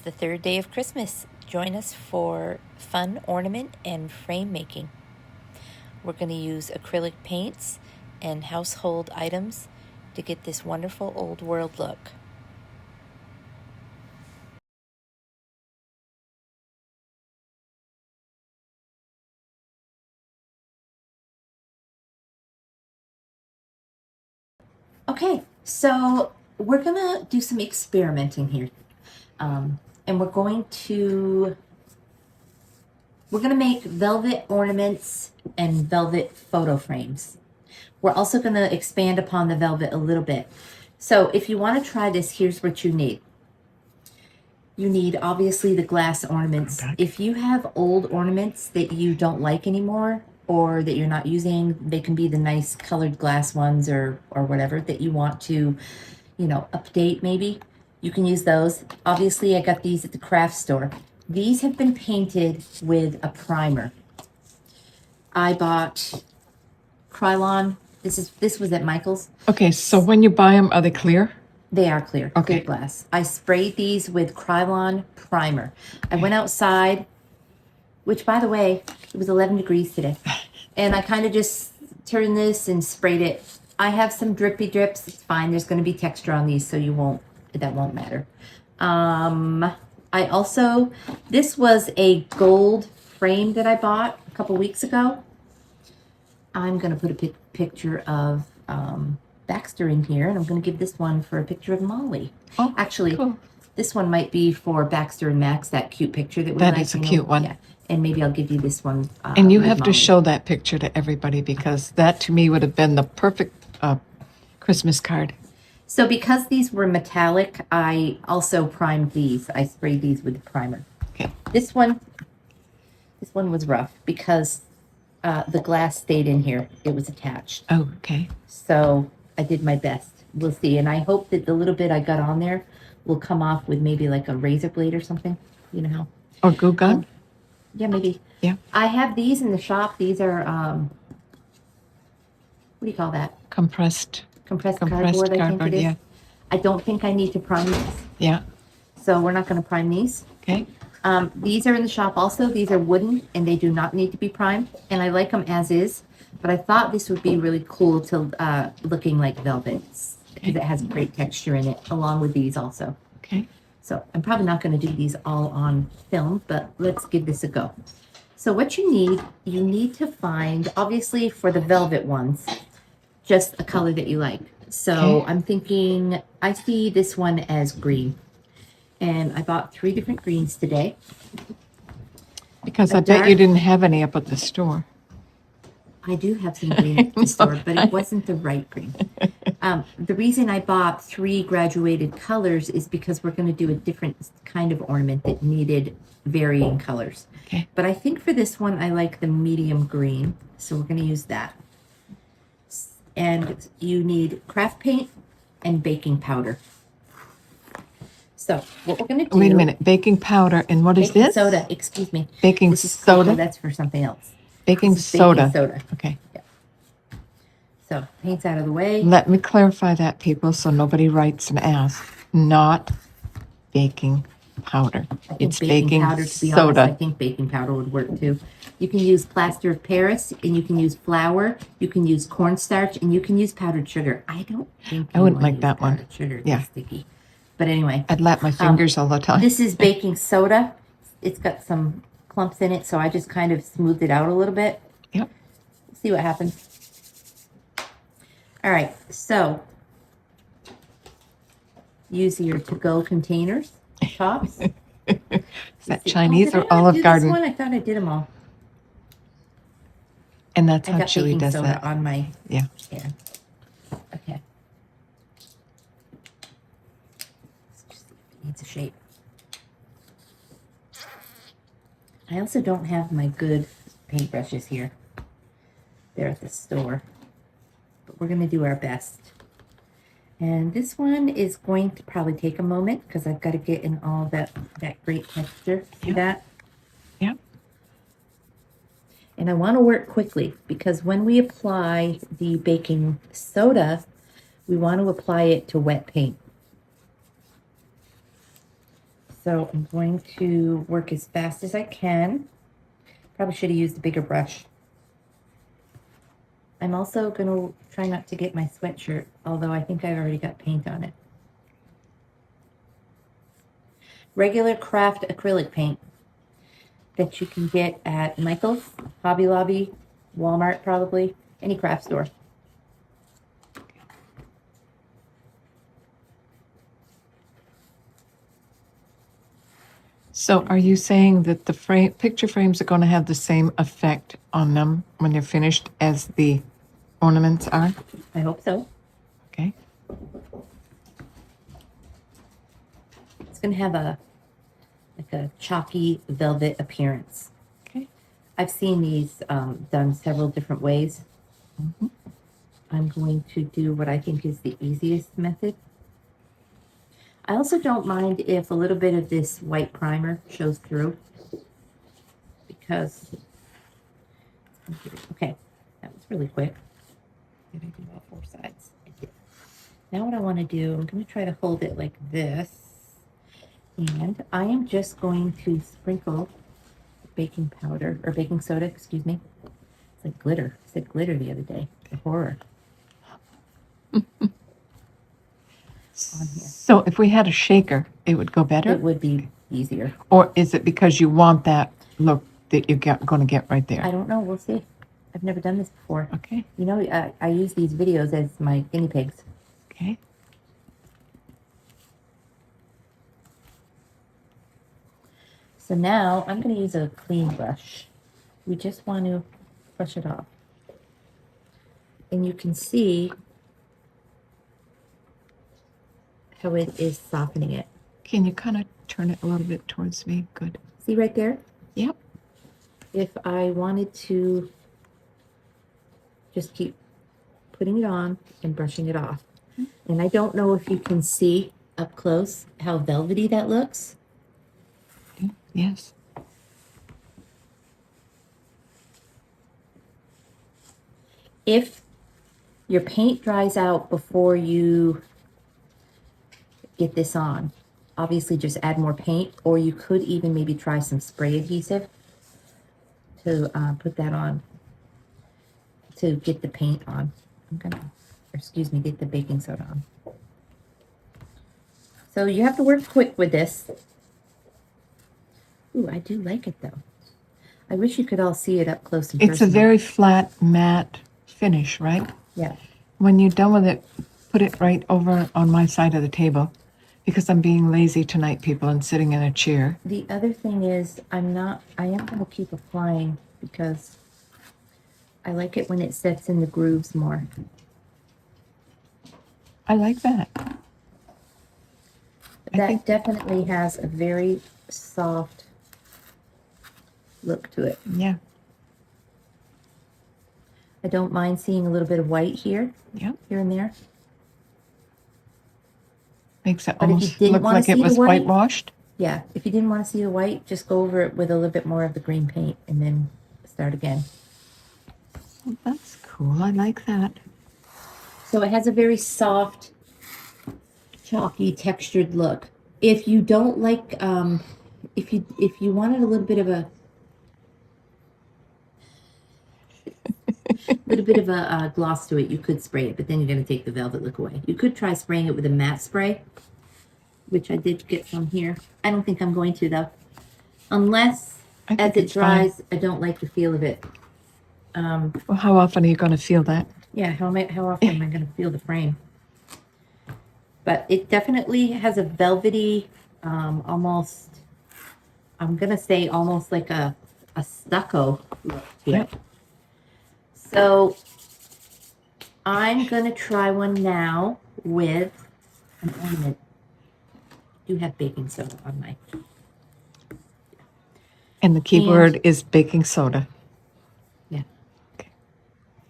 the third day of Christmas. Join us for fun ornament and frame making. We're going to use acrylic paints and household items to get this wonderful old world look. Okay, so we're gonna do some experimenting here. And we're gonna make velvet ornaments and velvet photo frames. We're also gonna expand upon the velvet a little bit. So if you wanna try this, here's what you need. You need obviously the glass ornaments. If you have old ornaments that you don't like anymore or that you're not using, they can be the nice colored glass ones or whatever that you want to, update maybe. You can use those. Obviously, I got these at the craft store. These have been painted with a primer. I bought Krylon. This was at Michael's. Okay, so when you buy them, are they clear? They are clear, Okay. clear glass. I sprayed these with Krylon primer. I went outside, which by the way, it was 11 degrees today. And I kind of just turned this and sprayed it. I have some drippy drips. It's fine. There's going to be texture on these, so that won't matter. This was a gold frame that I bought a couple weeks ago. I'm going to put a picture of Baxter in here, and I'm going to give this one for a picture of Molly. Oh, actually, cool. This one might be for Baxter and Max, that cute picture that we That like. is a cute one. Yeah, and maybe I'll give you this one. And you with have to Molly. show that picture to everybody because that to me would have been the perfect Christmas card. So because these were metallic, I also primed these. I sprayed these with primer. Okay. This one was rough because the glass stayed in here. It was attached. Oh, okay. So I did my best. We'll see. And I hope that the little bit I got on there will come off with maybe like a razor blade or something. You know how? Or glue gun? Yeah, maybe. Yeah. I have these in the shop. These are, what do you call that? Compressed Cardboard, I think it is. yeah. I don't think I need to prime these. Yeah. So we're not going to prime these. Okay. These are in the shop also. These are wooden and they do not need to be primed. And I like them as is. But I thought this would be really cool to looking like velvets because it has great texture in it, along with these also. Okay. So I'm probably not going to do these all on film, but let's give this a go. So what you need to find, obviously for the velvet ones, just a color that you like. So Okay. I'm thinking, I see this one as green. And I bought 3 different greens today. Because I bet you didn't have any up at the store. I do have some green at the store, but it wasn't the right green. The reason I bought 3 graduated colors is because we're going to do a different kind of ornament that needed varying colors. Okay. But I think for this one, I like the medium green. So we're going to use that. And you need craft paint and baking powder. So what we're going to do... Wait a minute. Baking powder. And what is this? Soda, excuse me. Baking soda? Oh, that's for something else. Baking soda. Baking soda. Okay. Yeah. So paint's out of the way. Let me clarify that, people, so nobody writes and asks. Not baking powder. It's baking powder, to be soda. honest, I think baking powder would work too. You can use plaster of Paris, and you can use flour, you can use cornstarch, and you can use powdered sugar. I don't think I wouldn't like that one. powdered sugar. Yeah. It's sticky. But anyway. I'd lap my fingers all the time. This is baking soda. It's got some clumps in it, so I just kind of smoothed it out a little bit. Yep. See what happens. All right, so use your to-go containers, tops. Is that Chinese or Olive Garden? This one, I thought I did them all. And that's I how got Julie baking does soda that. on my Yeah. hair. Okay. Let's just see if it needs a shape. I also don't have my good paintbrushes here. They're at the store. But we're going to do our best. And this one is going to probably take a moment because I've got to get in all that great texture. See that? Yeah. And I want to work quickly because when we apply the baking soda, we want to apply it to wet paint. So I'm going to work as fast as I can. Probably should have used a bigger brush. I'm also going to try not to get my sweatshirt, although I think I've already got paint on it. Regular craft acrylic paint that you can get at Michael's, Hobby Lobby, Walmart probably, any craft store. So are you saying that the picture frames are going to have the same effect on them when they're finished as the ornaments are? I hope so. Okay. It's going to have a chalky velvet appearance. Okay. I've seen these done several different ways. Mm-hmm. I'm going to do what I think is the easiest method. I also don't mind if a little bit of this white primer shows through, because, okay, that was really quick. Did I do all four sides? I did. Now what I want to do, I'm going to try to hold it like this, and I am just going to sprinkle baking powder, or baking soda, excuse me. It's like glitter. I said glitter the other day. The horror. On here. So if we had a shaker, it would go better? It would be easier. Or is it because you want that look that you're going to get right there? I don't know. We'll see. I've never done this before. Okay. You know, I use these videos as my guinea pigs. Okay. So now I'm going to use a clean brush. We just want to brush it off. And you can see how it is softening it. Can you kind of turn it a little bit towards me? Good. See right there? Yep. If I wanted to just keep putting it on and brushing it off. And I don't know if you can see up close how velvety that looks. Yes. If your paint dries out before you get this on, obviously just add more paint, or you could even maybe try some spray adhesive to put that on, to get the paint on. Get the baking soda on. So you have to work quick with this. Ooh, I do like it though. I wish you could all see it up close and It's a personal. very flat, matte finish, right? Yeah. When you're done with it, put it right over on my side of the table, because I'm being lazy tonight, people, and sitting in a chair. The other thing is, I am going to keep applying because I like it when it sets in the grooves more. I like that. That definitely has a very soft look to it. Yeah. I don't mind seeing a little bit of white here, Yeah. here and there. Makes it But if you almost didn't look wanna like it see the was white- whitewashed. Yeah, if you didn't want to see the white, just go over it with a little bit more of the green paint and then start again. Well, that's cool. I like that. So it has a very soft, chalky, textured look. If you don't like, if you wanted a little bit of a gloss to it, you could spray it, but then you're going to take the velvet look away. You could try spraying it with a matte spray, which I did get some here. I don't think I'm going to though, unless as it dries, I don't like the feel of it. Well, how often are you going to feel that? Yeah, how often am I going to feel the frame? But it definitely has a velvety, almost, I'm going to say almost like a stucco look to it. So I'm going to try one now with an ornament. I do have baking soda on my... And the key word is baking soda. Yeah. Okay.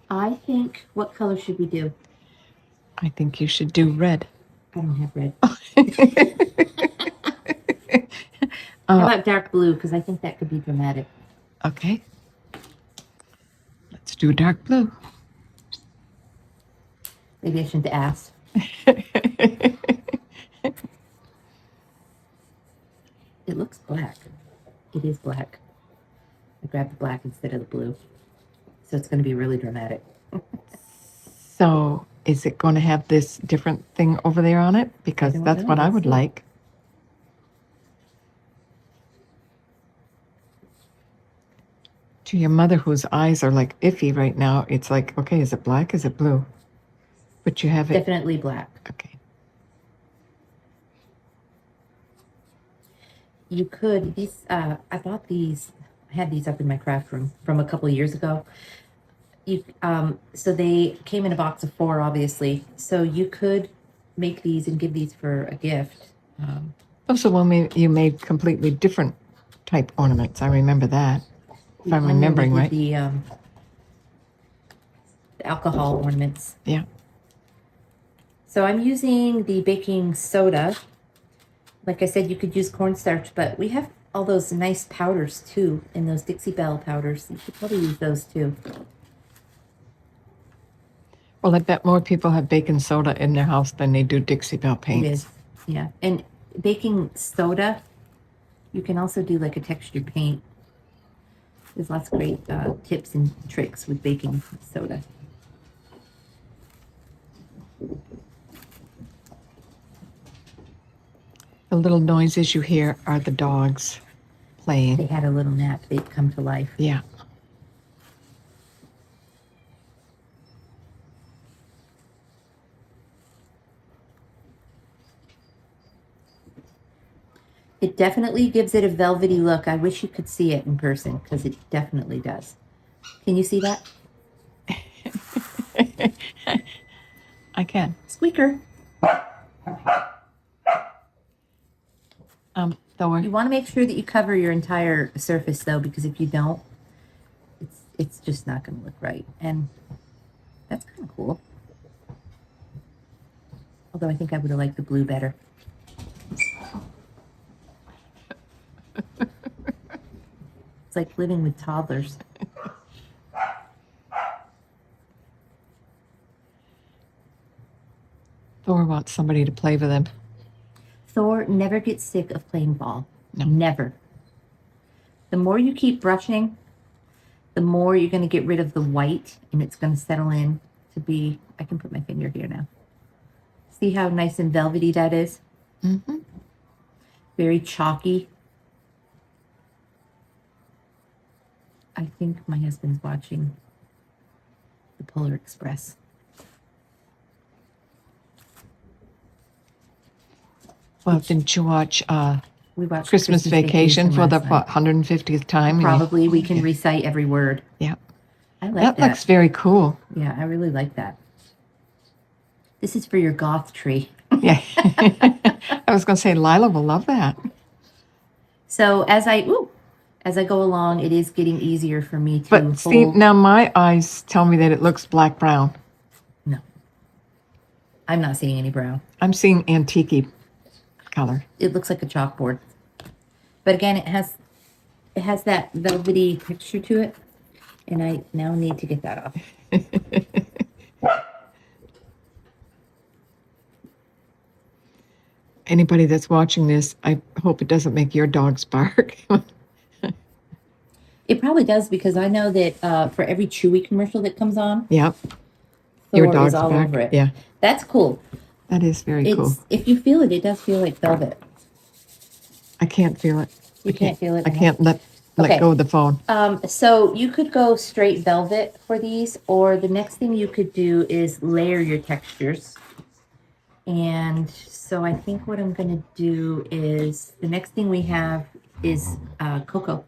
I think, what color should we do? I think you should do red. I don't have red. How about dark blue? Because I think that could be dramatic. Okay. Let's do dark blue. Maybe I shouldn't ask. It looks black. It is black. I grabbed the black instead of the blue. So it's going to be really dramatic. So is it going to have this different thing over there on it? Because don't that's know. what I Let's would see. like. To your mother, whose eyes are like iffy right now, it's like, okay, is it black? Is it blue? But you have it. Definitely black. Okay. You could, these, I bought these, I had these up in my craft room from a couple of years ago. So they came in a box of 4, obviously. So you could make these and give these for a gift. Oh, so you made completely different type ornaments. I remember that. If I'm One year we remembering did right. The alcohol ornaments. Yeah. So I'm using the baking soda. Like I said, you could use cornstarch, but we have all those nice powders too, and those Dixie Belle powders. You could probably use those too. Well, I bet more people have baking soda in their house than they do Dixie Belle It paints. is, yeah. And baking soda, you can also do like a textured paint. There's lots of great tips and tricks with baking soda. The little noises you hear are the dogs They playing. had a little nap. They'd come to life. Yeah. It definitely gives it a velvety look. I wish you could see it in person because it definitely does. Can you see that? I can. Squeaker. Thor, You want to make sure that you cover your entire surface though, because if you don't, it's just not going to look right. And that's kind of cool. Although I think I would have liked the blue better. It's like living with toddlers. Thor wants somebody to play with him. Thor never gets sick of playing ball. No. Never. The more you keep brushing, the more you're going to get rid of the white, and it's going to settle in to be, I can put my finger here now. See how nice and velvety that is? Mm-hmm. Very chalky. I think my husband's watching the Polar Express. Well, didn't you watch We watched Christmas Vacation for the last night. 150th time? Probably we can recite every word. Yeah. I like That looks very cool. Yeah, I really like that. This is for your goth tree. Yeah. I was going to say Lila will love that. So as I go along, it is getting easier for me to But see, hold. now my eyes tell me that it looks black-brown. No, I'm not seeing any brown. I'm seeing antique color. It looks like a chalkboard. But again, it has that velvety texture to it, and I now need to get that off. Anybody that's watching this, I hope it doesn't make your dogs bark. It probably does, because I know that for every Chewy commercial that comes on, Yep. Thor Your dog's is all back. over it. Yeah. That's cool. That is very cool. If you feel it, it does feel like velvet. I can't feel it. You can't feel it? I can't let Okay. go of the phone. So you could go straight velvet for these, or the next thing you could do is layer your textures. And so I think what I'm going to do is, the next thing we have is cocoa.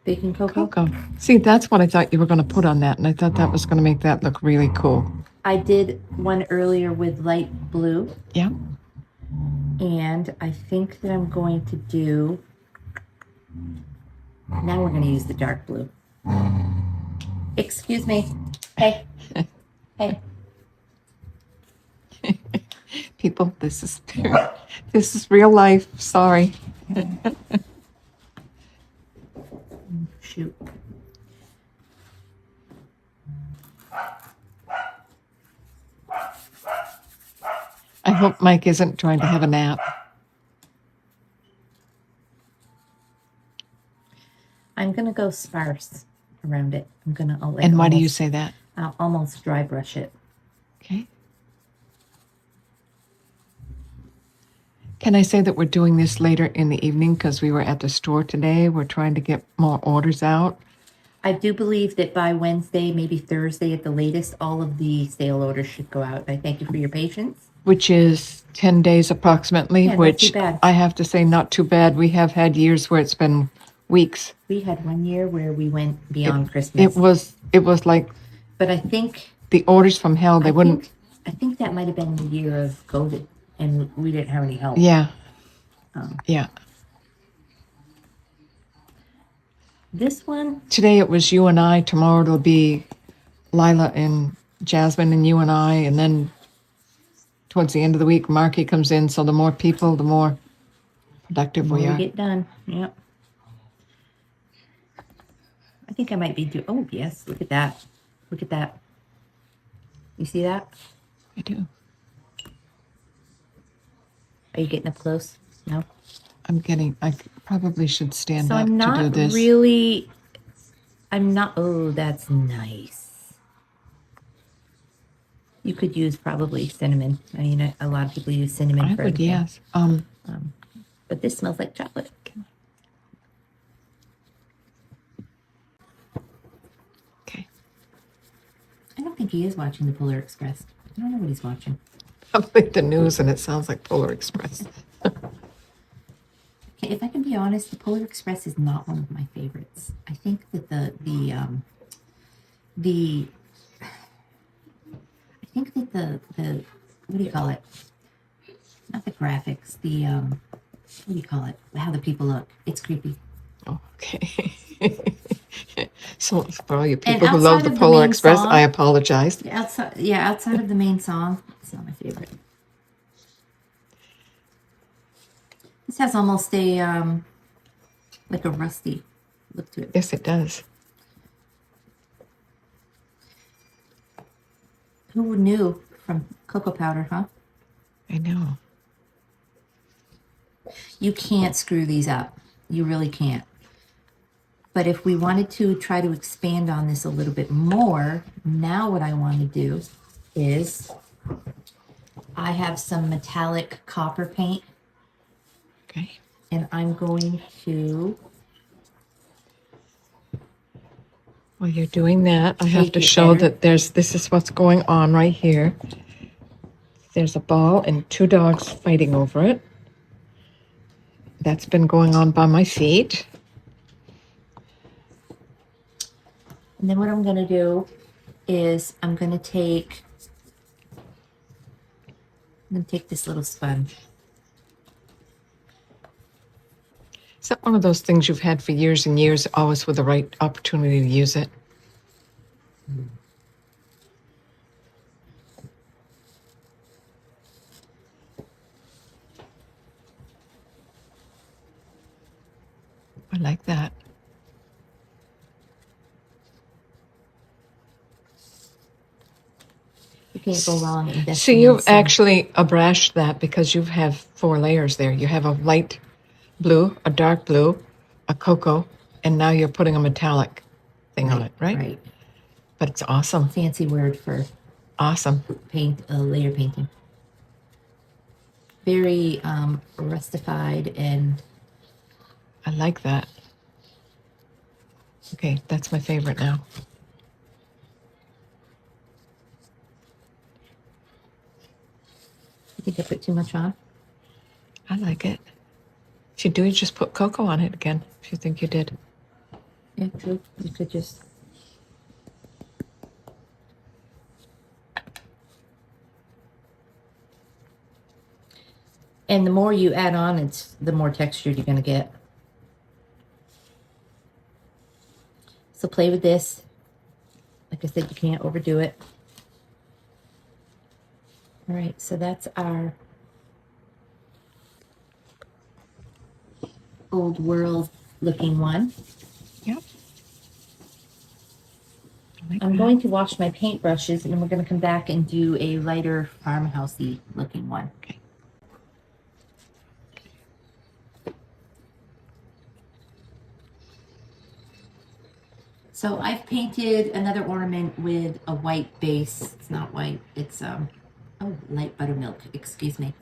Baking cocoa. Cocoa. See, that's what I thought you were going to put on that, and I thought that was going to make that look really cool. I did one earlier with light blue, Yeah. and I think that I'm going to do, now we're going to use the dark blue. Excuse me. Hey. Hey. People, this is real life. Sorry. Shoot. I hope Mike isn't trying to have a nap. I'm going to go sparse around it. I'll like And why do you almost, say that? I'll almost dry brush it. Okay. Can I say that we're doing this later in the evening because we were at the store today? We're trying to get more orders out. I do believe that by Wednesday, maybe Thursday at the latest, all of the sale orders should go out. I thank you for your patience. Which is 10 days approximately, Yeah, not which too bad. I have to say not too bad. We have had years where it's been weeks. We had one year where we went beyond Christmas. It was like But I think the orders from hell. They wouldn't. I think that might have been the year of COVID, and we didn't have any help. Yeah. Yeah. This one, Today it was you and I. Tomorrow it'll be Lila and Jasmine and you and I. And then towards the end of the week, Marky comes in. So the more people, the more productive when we we are. get done. Yep. I think I might be doing. Oh yes, look at that. Look at that. You see that? I do. Are you getting up close? No. I probably should stand So up I'm to do not this. really. I'm not. Oh, that's nice. You could use probably cinnamon. I mean, a lot of people use cinnamon I for would, everything. yes. But this smells like chocolate. Okay. I don't think he is watching the Polar Express. I don't know what he's watching. Probably the news, and it sounds like Polar Express. Okay, if I can be honest, the Polar Express is not one of my favorites. I think that the I think that the what do you call it? Not the graphics. The what do you call it? How the people look. It's creepy. Oh, okay. So for all you And people who love outside the of the Polar main Express, song- I apologize. Outside of the main song, it's not my favorite. This has almost a like a rusty look to it. Yes, it does. Who knew from cocoa powder, huh? I know. You can't screw these up. You really can't. But if we wanted to try to expand on this a little bit more, now what I want to do is I have some metallic copper paint, Okay. and I'm going to While you're doing that, I have Take to it show better. that this is what's going on right here. There's a ball and two dogs fighting over it. That's been going on by my feet. And then what I'm going to do is I'm going to take this little sponge. Is that one of those things you've had for years and years, always with the right opportunity to use it? I like that. You can't go wrong investing So you've in some- actually abrashed that because you have 4 layers there. You have a light blue, a dark blue, a cocoa, and now you're putting a metallic thing on it, right? Right. But it's awesome. Fancy word for Awesome. layer painting. Very rustified, and I like that. Okay, that's my favorite now. I think I put too much on. I like it. If you do, you just put cocoa on it again, if you think you did. Yeah, true. You could just. And the more you add on, the more textured you're going to get. So play with this. Like I said, you can't overdo it. All right, so that's our old world looking one. Yep. I like I'm that. going to wash my paintbrushes, and then we're going to come back and do a lighter farmhousey looking one. Okay. So I've painted another ornament with a white base. It's not white. It's light buttermilk. Excuse me.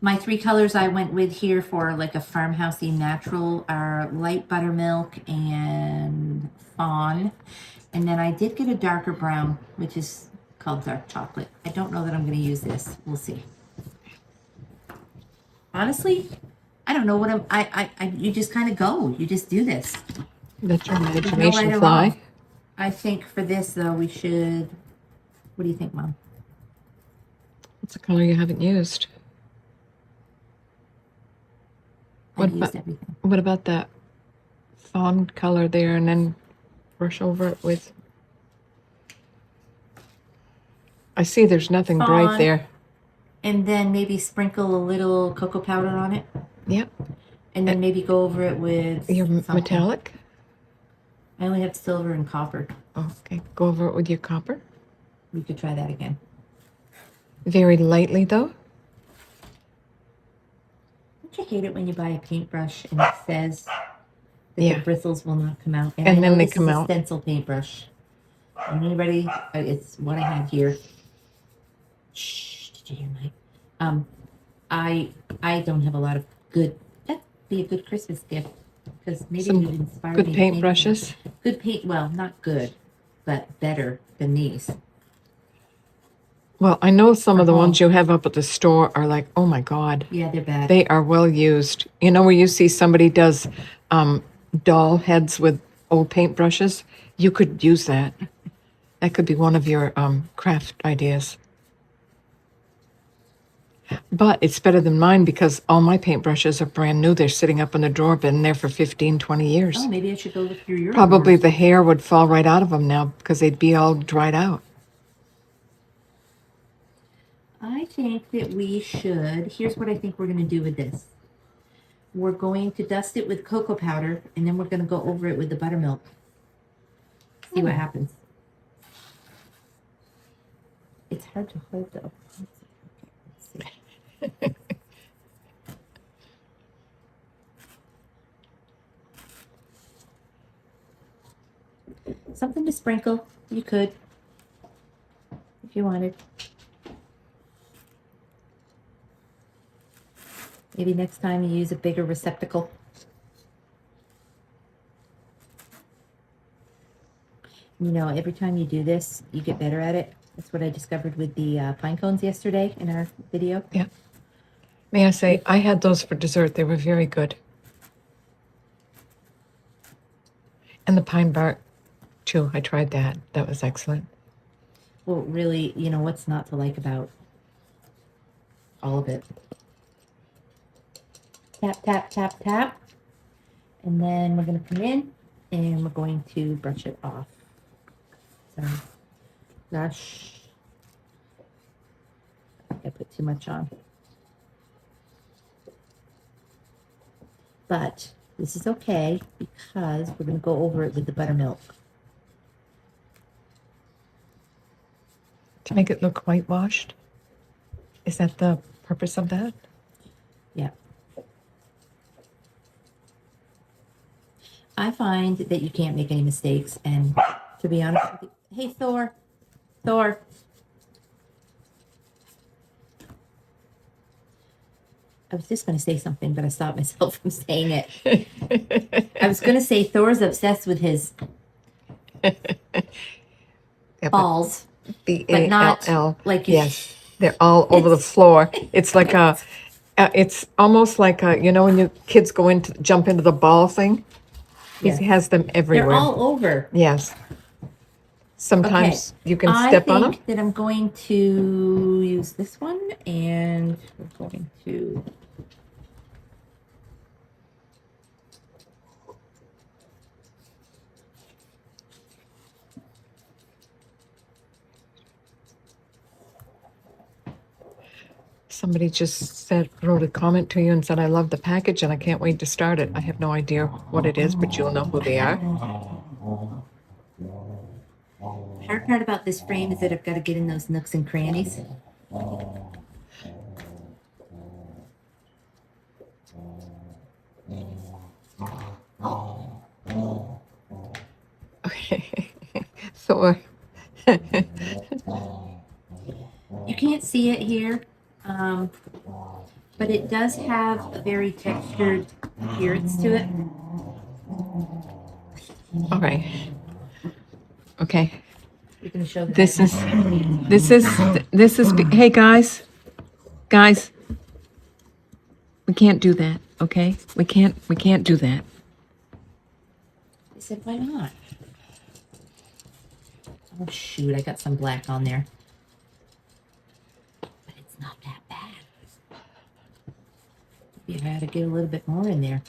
My 3 colors I went with here for like a farmhousey natural are light buttermilk and fawn. And then I did get a darker brown, which is called dark chocolate. I don't know that I'm going to use this. We'll see. Honestly, I don't know what you just kind of go. You just do this. Let your There's no right imagination or fly. wrong. I think for this though, we should. What do you think, Mom? What's a color you haven't used? I've used everything. What about that fawn color there, and then brush over it with? I see there's nothing bright Fawn. there. And then maybe sprinkle a little cocoa powder on it. Yep. And then maybe go over it with Your something. metallic? I only have silver and copper. Oh, okay. Go over it with your copper. We could try that again. Very lightly, though. Don't you hate it when you buy a paintbrush and it says that Yeah. the bristles will not come out? And I then know they this come is a out. stencil paintbrush. And anybody, it's what I had here. Shh, did you hear Mike? I don't have a lot of good. That'd be a good Christmas gift because maybe Some it would inspire good me to paint paintbrushes. Good paint. Well, not good, but better than these. Well, I know some of the home. ones you have up at the store are like, oh my God. Yeah, they're bad. They are well used. You know where you see somebody does doll heads with old paintbrushes? You could use that. That could be one of your craft ideas. But it's better than mine because all my paintbrushes are brand new. They're sitting up in the drawer, been there for 15, 20 years. Oh, maybe I should go look through your Probably drawers. the hair would fall right out of them now because they'd be all dried out. I think that we should. Here's what I think we're going to do with this. We're going to dust it with cocoa powder, and then we're going to go over it with the buttermilk. See what happens. It's hard to hold though. Let's see. Something to sprinkle. You could, if you wanted. Maybe next time you use a bigger receptacle. You know, every time you do this, you get better at it. That's what I discovered with the pine cones yesterday in our video. Yeah. May I say, I had those for dessert. They were very good. And the pine bark, too. I tried that. That was excellent. Well, really, you know, what's not to like about all of it? Tap, tap, tap, tap. And then we're going to come in and we're going to brush it off. So, gosh, I put too much on. But this is okay because we're going to go over it with the buttermilk. To make it look whitewashed? Is that the purpose of that? Yeah. I find that you can't make any mistakes, and to be honest with you, hey Thor. I was just going to say something, but I stopped myself from saying it. I was going to say Thor's obsessed with his balls, but not B-A-L-L. like yes, they're all over the floor. It's like it's almost like you know when your kids jump into the ball thing. Yes. He has them everywhere. They're all over. Yes. Sometimes you can step on them. I think that I'm going to use this one, and we're going to. Somebody just wrote a comment to you and said, I love the package and I can't wait to start it. I have no idea what it is, but you'll know who they are. The hard part about this frame is that I've got to get in those nooks and crannies. Okay. So, You can't see it here, but it does have a very textured appearance to it. all right. Okay. You're going to show them. Hey guys, we can't do that, okay? We can't do that. I said, why not? Oh, shoot, I got some black on there. But it's not that bad. Maybe I ought to get a little bit more in there.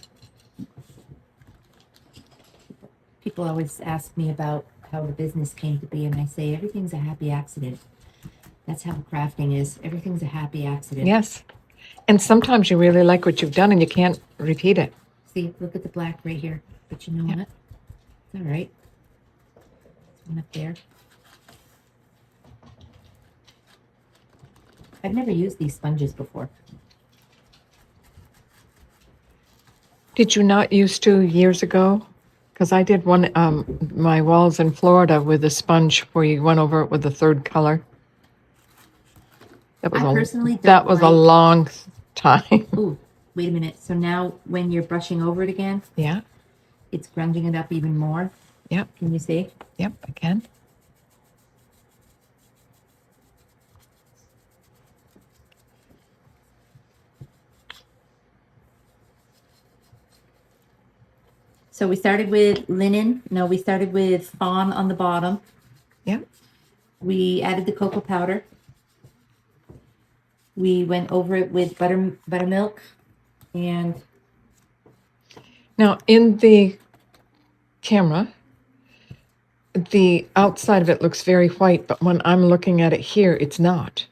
People always ask me about how the business came to be, and I say everything's a happy accident. That's how crafting is. Everything's a happy accident. Yes. And sometimes you really like what you've done and you can't repeat it. See, look at the black right here. But you know what? It's all right. There's one up there. I've never used these sponges before. Did you not used to years ago? Because I did one, my walls in Florida with a sponge where you went over it with the third color. That was I personally don't that was a like- long time. Ooh, wait a minute. So now when you're brushing over it again, Yeah. it's grunging it up even more. Yep. Can you see? Yep, I can. So we started with linen. No, we started with fawn on the bottom. Yep. We added the cocoa powder. We went over it with buttermilk, and Now, in the camera, the outside of it looks very white, but when I'm looking at it here, it's not.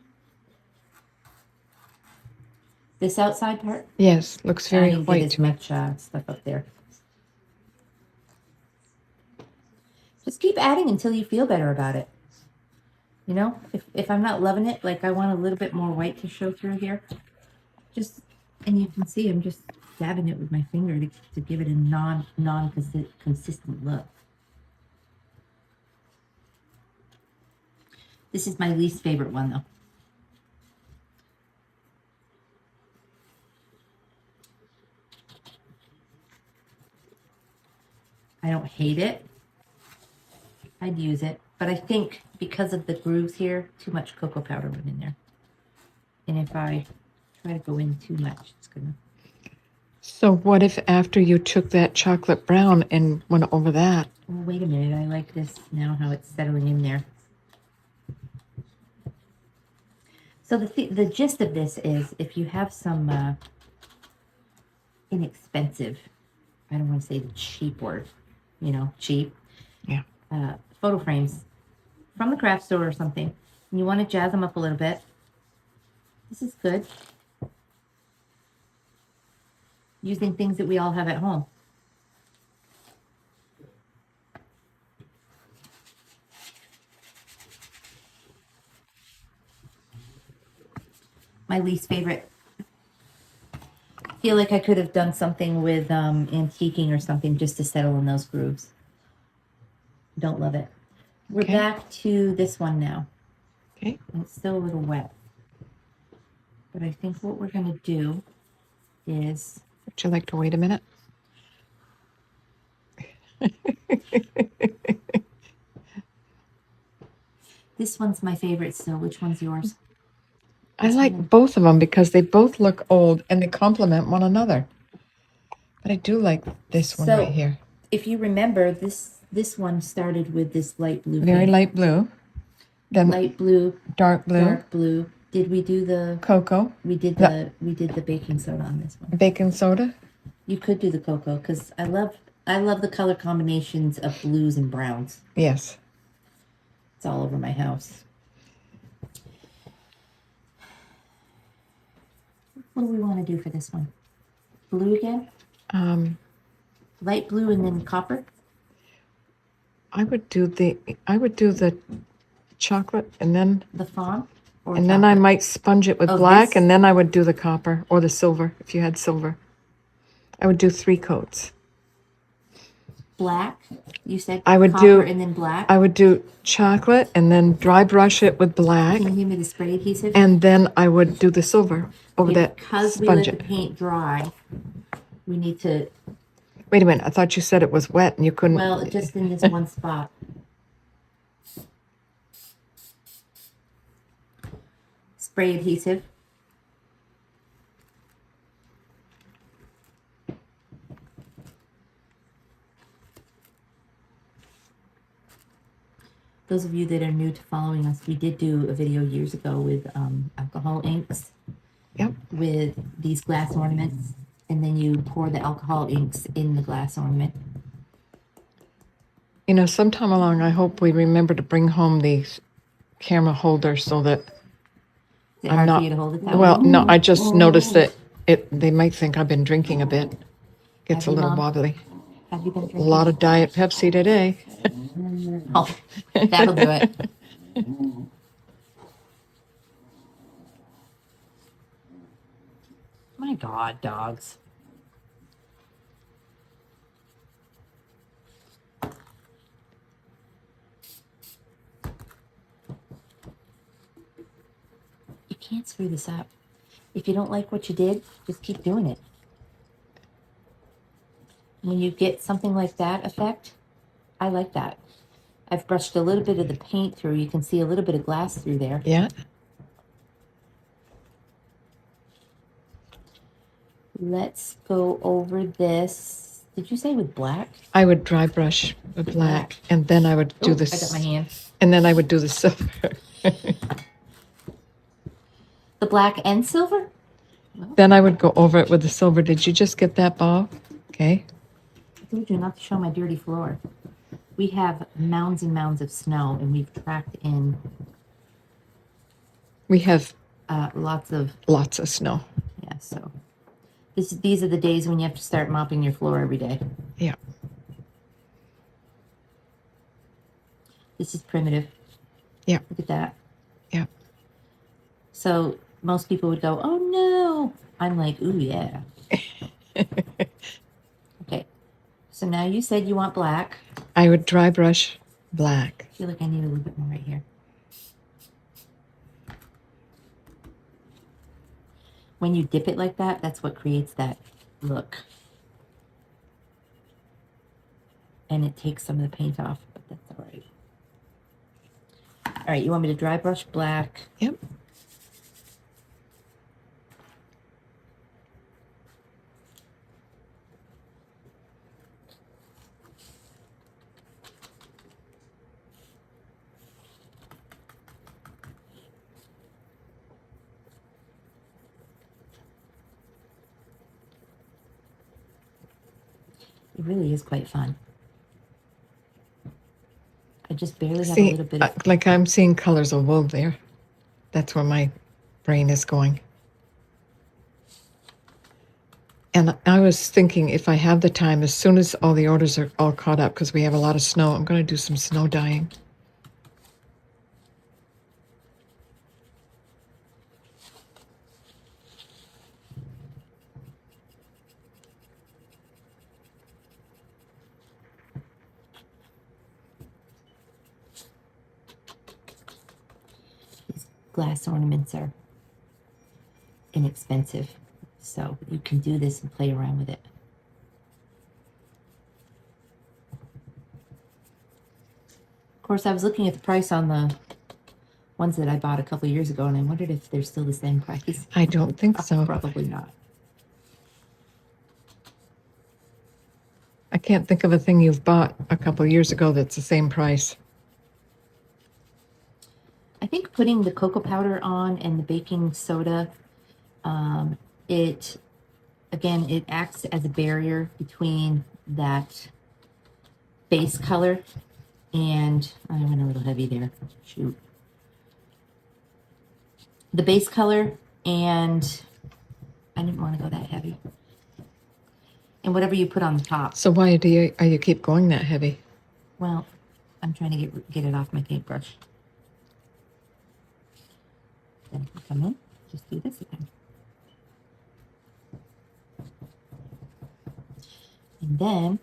this outside part. Yes, looks I very didn't white get as to me. much stuff up there. Just keep adding until you feel better about it. You know, if I'm not loving it, like I want a little bit more white to show through here, just, and you can see I'm just dabbing it with my finger to give it a non-consistent look. This is my least favorite one though. I don't hate it. I'd use it, but I think because of the grooves here, too much cocoa powder went in there. And if I try to go in too much, it's gonna. So what if after you took that chocolate brown and went over that? Oh, wait a minute, I like this now, how it's settling in there. So the gist of this is, if you have some inexpensive, I don't want to say the cheap word, you know, cheap, Yeah. photo frames from the craft store or something, and you want to jazz them up a little bit, this is good. Using things that we all have at home. My least favorite. I feel like I could have done something with antiquing or something just to settle in those grooves. Don't love it. We're Okay. back to this one now. Okay. And it's still a little wet. But I think what we're going to do is... Would you like to wait a minute? This one's my favorite still. Which one's yours? I like both of them because they both look old and they complement one another. But I do like this one right here. If you remember, this one started with this light blue. Very thing. light blue. Then Light blue, dark blue. dark blue. Did we do the Cocoa. we did the baking soda on this one. Baking soda. You could do the cocoa because I love the color combinations of blues and browns. Yes. It's all over my house. What do we want to do for this one? Blue again? Light blue and then copper? I would do the chocolate and then The fawn? Or and then I chocolate? might sponge it with Oh, black this? and then I would do the copper or the silver if you had silver. I would do 3 coats. Black. You said I would copper do and then black. I would do chocolate and then dry brush it with black, Can you give me the spray adhesive? and then I would do the silver over Okay, that because we sponge. let the paint dry, we need to, Wait a minute, I thought you said it was wet and you couldn't. well, just in this one spot. Spray adhesive. Those of you that are new to following us, we did do a video years ago with alcohol inks. Yep. With these glass ornaments, and then you pour the alcohol inks in the glass ornament. You know, sometime along, I hope we remember to bring home these camera holders so that Is it I'm hard not. for you to hold it that Well, way? no, I just noticed that they might think I've been drinking a bit. Gets Have a you, little Mom? wobbly. Have you been A drinking? lot of Diet Pepsi today. Oh, that'll do it. My God, dogs. You can't screw this up. If you don't like what you did, just keep doing it. When you get something like that effect, I like that. I've brushed a little bit of the paint through. You can see a little bit of glass through there. Yeah. Let's go over this. Did you say with black? I would dry brush with black, and then I would do Oh, this. I got my hand. And then I would do the silver. The black and silver? Then I would go over it with the silver. Did you just get that, Bob? Okay. I told you not to show my dirty floor. We have mounds and mounds of snow, and we've tracked in We have lots of, lots of snow. yeah, so. These are the days when you have to start mopping your floor every day. Yeah. This is primitive. Yeah. Look at that. Yeah. So most people would go, oh no. I'm like, ooh, yeah. Okay. So now you said you want black. I would dry brush black. I feel like I need a little bit more right here. When you dip it like that, that's what creates that look. And it takes some of the paint off, but that's all right. All right, you want me to dry brush black? Yep. It really is quite fun. I just barely have a See, little bit of... like I'm seeing colors of wool there. That's where my brain is going. And I was thinking if I have the time, as soon as all the orders are all caught up, because we have a lot of snow, I'm going to do some snow dyeing. Glass ornaments are inexpensive, so you can do this and play around with it. Of course, I was looking at the price on the ones that I bought a couple years ago, and I wondered if they're still the same price. I don't think so. Probably not. I can't think of a thing you've bought a couple years ago that's the same price. I think putting the cocoa powder on and the baking soda, it acts as a barrier between that base color and I went a little heavy there. Shoot. The base color and I didn't want to go that heavy. And whatever you put on the top. So why are you keep going that heavy? Well, I'm trying to get it off my paintbrush. Then if you come in, just do this again. And then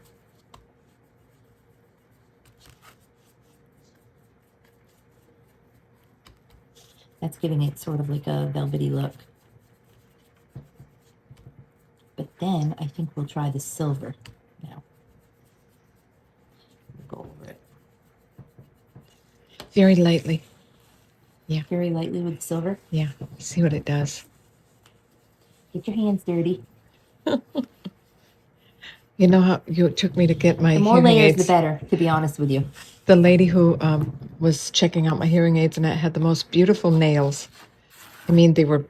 That's giving it sort of like a velvety look. But then I think we'll try the silver now. We'll go over it. Very lightly. Very lightly with the silver. Yeah. See what it does. Get your hands dirty. You know how it took me to get my The more hearing layers, aids? the better, to be honest with you. The lady who was checking out my hearing aids and it had the most beautiful nails. I mean, they were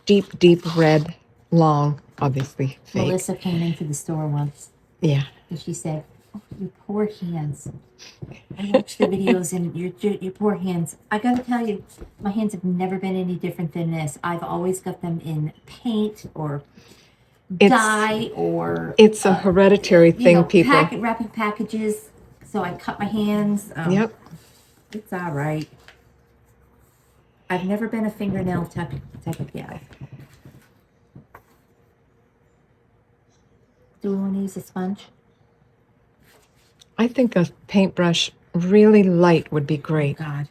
deep, deep red, long, obviously fake. Melissa came into the store once Yeah. and she said, "Oh, your poor hands. I watched the videos and your poor hands. I gotta tell you, my hands have never been any different than this. I've always got them in paint or dye or It's a hereditary thing, people. Wrapping packages. So I cut my hands. Yep. It's all right. I've never been a fingernail type of gal. Do we want to use a sponge? I think a paintbrush really light would be great. God,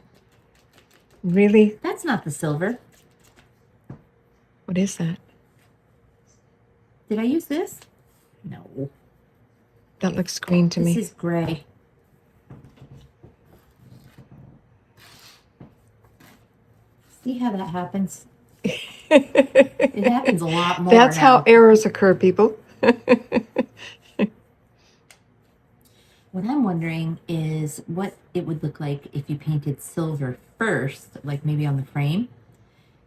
Really? that's not the silver. What is that? Did I use this? No. That looks green to This me. is gray. See how that happens? It happens a lot more. That's how now. errors occur, people. What I'm wondering is what it would look like if you painted silver first, like maybe on the frame,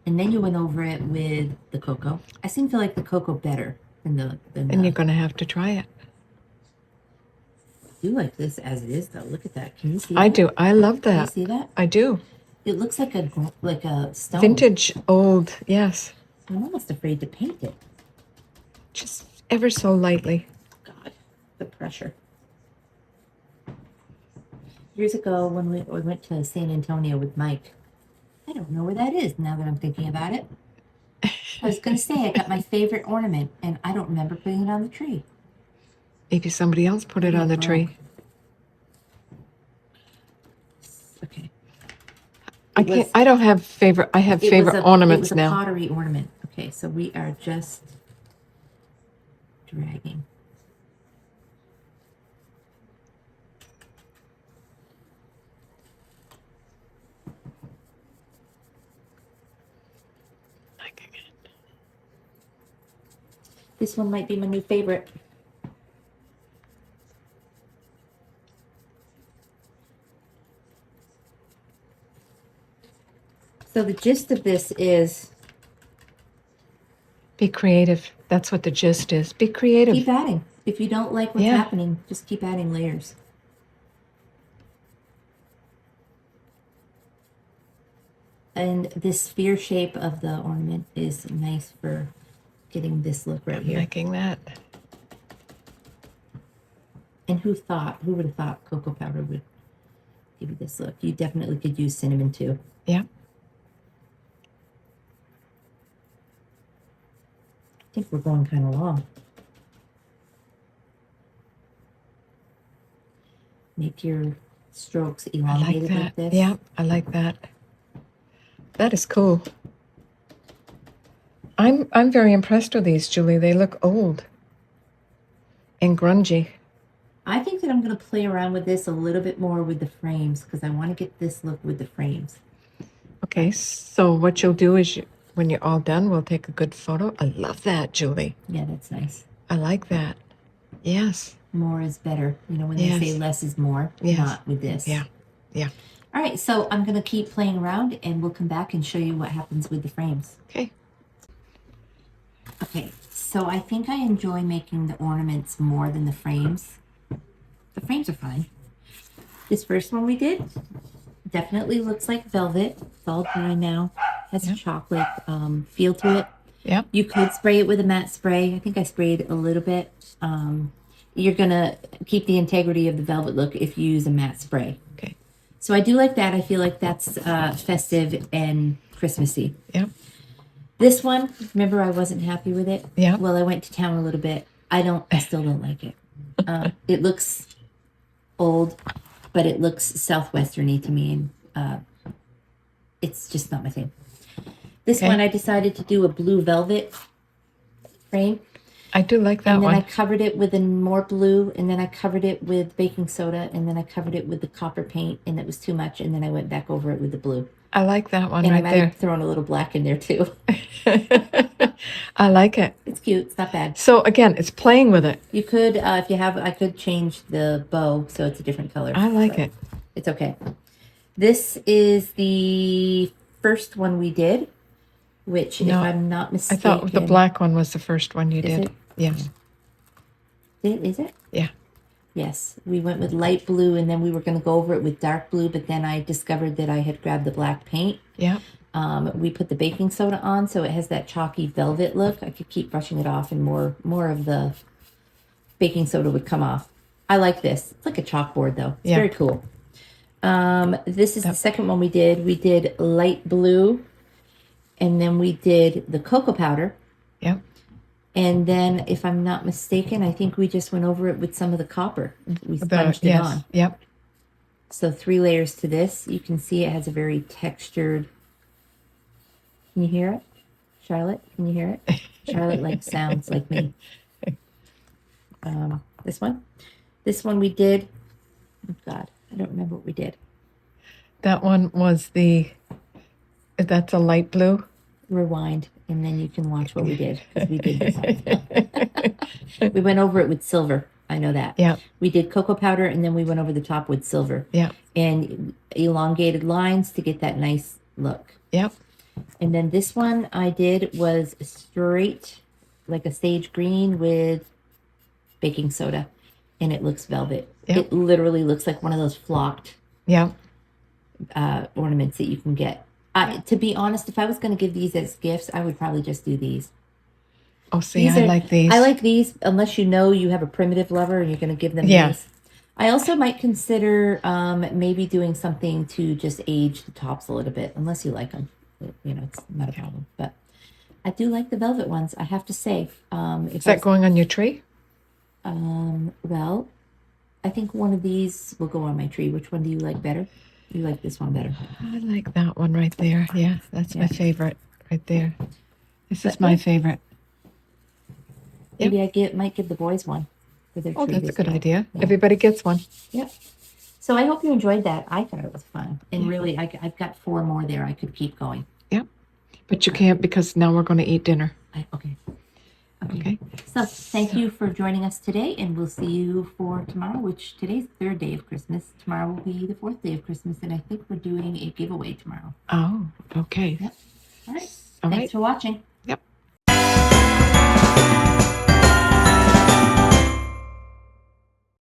and then you went over it with the cocoa. I seem to like the cocoa better than the. And you're going to have to try it. I do like this as it is, though. Look at that. Can you see? I that? do. I love Can you that. see that? I do. It looks like a stone. Vintage, old, yes. I'm almost afraid to paint it. Just ever so lightly. God, the pressure. Years ago, when we went to San Antonio with Mike, I don't know where that is now that I'm thinking about it. I was going to say I got my favorite ornament, and I don't remember putting it on the tree. Maybe somebody else put it on the tree. Okay. I can't. I don't have favorite. I have favorite ornaments now. It was a now. pottery ornament. Okay, so we are just dragging. This one might be my new favorite. So the gist of this is Be creative. That's what the gist is. Be creative. keep adding. If you don't like what's Yeah. happening, just keep adding layers. And this sphere shape of the ornament is nice for getting this look right here. Liking that. And who would have thought cocoa powder would give you this look? You definitely could use cinnamon too. Yeah. I think we're going kind of long. Make your strokes I like elongated like that. this. Yeah, I like that. That is cool. I'm very impressed with these, Julie. They look old and grungy. I think that I'm going to play around with this a little bit more with the frames because I want to get this look with the frames. Okay, so what you'll do is when you're all done, we'll take a good photo. I love that, Julie. Yeah, that's nice. I like that. Yes. More is better. You know, when Yes. they say less is more, Yes. not with this. Yeah. Yeah. All right, so I'm going to keep playing around and we'll come back and show you what happens with the frames. Okay. Okay, so I think I enjoy making the ornaments more than the frames. The frames are fine. This first one we did definitely looks like velvet. It's all dry now. Has a chocolate feel to it. Yeah. You could spray it with a matte spray. I think I sprayed a little bit. You're going to keep the integrity of the velvet look if you use a matte spray. Okay. So I do like that. I feel like that's festive and Christmassy. Yeah. This one, remember I wasn't happy with it? Yeah. Well, I went to town a little bit. I still don't like it. It looks old, but it looks southwesterny to me. And it's just not my thing. This Okay. one I decided to do a blue velvet frame. I do like that And then one. I covered it with a more blue, and then I covered it with baking soda, and then I covered it with the copper paint, and it was too much, and then I went back over it with the blue. I like that one And I right might there. have thrown a little black in there too. I like it. It's cute. It's not bad. So again, it's playing with it. You could, if you have, I could change the bow so it's a different color. I like but it. It's okay. This is the first one we did, which, No, if I'm not I mistaken, thought the black one was the first one you did. it? Yes. Is it? Yeah. Yes, we went with light blue, and then we were going to go over it with dark blue, but then I discovered that I had grabbed the black paint. Yeah. We put the baking soda on, so it has that chalky velvet look. I could keep brushing it off, and more of the baking soda would come off. I like this. It's like a chalkboard, though. It's very cool. This is the second one we did. We did light blue, and then we did the cocoa powder. Yep. And then, if I'm not mistaken, I think we just went over it with some of the copper. We sponged it on. Yep. So 3 layers to this. You can see it has a very textured. Can you hear it? Charlotte, can you hear it? Charlotte like sounds like me. This one? This one we did. Oh God, I don't remember what we did. That one was that's a light blue. Rewind, and then you can watch what we did, because we did this. We went over it with silver. I know that. Yeah. We did cocoa powder, and then we went over the top with silver. Yeah. And elongated lines to get that nice look. Yep. And then this one I did was straight, like a sage green with baking soda, and it looks velvet. Yep. It literally looks like one of those flocked Yep. ornaments that you can get. To be honest, if I was going to give these as gifts, I would probably just do these. Oh, see, I like these. I like these, unless you know you have a primitive lover and you're going to give them these. I also might consider maybe doing something to just age the tops a little bit, unless you like them. You know, it's not a problem. But I do like the velvet ones, I have to say. Is that going on your tree? Well, I think one of these will go on my tree. Which one do you like better? You like this one better. I like that one right there. Yeah, that's my favorite right there. This is my favorite. Maybe I might give the boys one for their tree. Oh, that's a good year. idea. Yeah. Everybody gets one. Yep. So I hope you enjoyed that. I thought it was fun. And really, I've got 4 more there. I could keep going. Yep. But you can't, because now we're going to eat dinner. Okay. So thank you for joining us today, and we'll see you for tomorrow, which today's the 3rd day of Christmas. Tomorrow will be the 4th day of Christmas, and I think we're doing a giveaway tomorrow. Oh, okay. Yep. All right. All Thanks right. for watching.